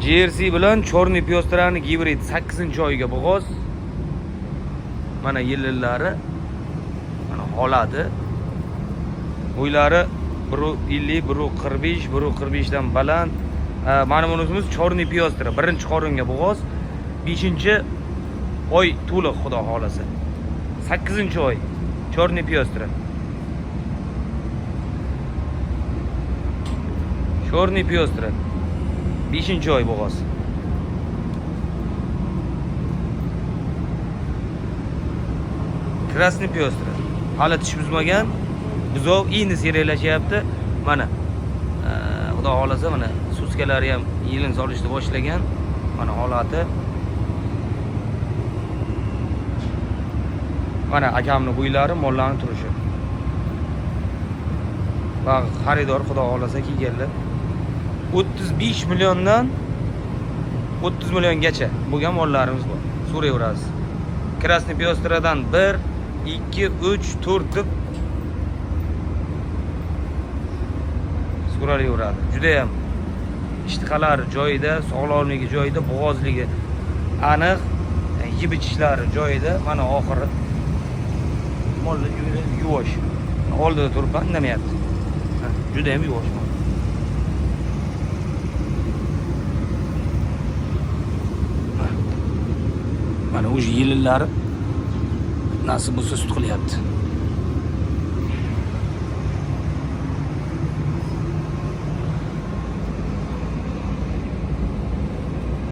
Jersey bilan Chorniy Pyostrani gibrid 8-oyga bo'g'oz. Mana yillari, mana holati. Bo'ylari 150, 145, 145 dan baland. Mana bunimiz Chorniy Pyostra, birinchi qoringa bo'g'oz. 5-oy to'liq xudo xolasa. 8-oy Chorniy Pyostra. Chorniy Pyostra 5-oy bo'g'oz. Krasniy Pyostra hali tish buzmagan. Buzov endi seriyalashyapti. Mana xudo xolasa mana suskalari ham yilin solishni boshlagan. Mana holati. Mana akamning bo'ylari, mollarning turishi. Va xaridor xudo xolasa kelganlar. 35 milliondan 30 milliongacha bo'lgan mollarimiz bor. So'rayverasiz. Krasniy Pyostradan 1, 2, 3, 4 deb so'ralayveradi. Juda ham ishtihalari joyida, sog'lomligi joyida, bo'g'ozligi aniq, yeb ichishlari joyida. Mana oxiri mollar juda yuvosh. Oldida turib indamayapti. Juda ham yuvosh. Mana o'sha yillari nasib bo'lsa sut qilyapti.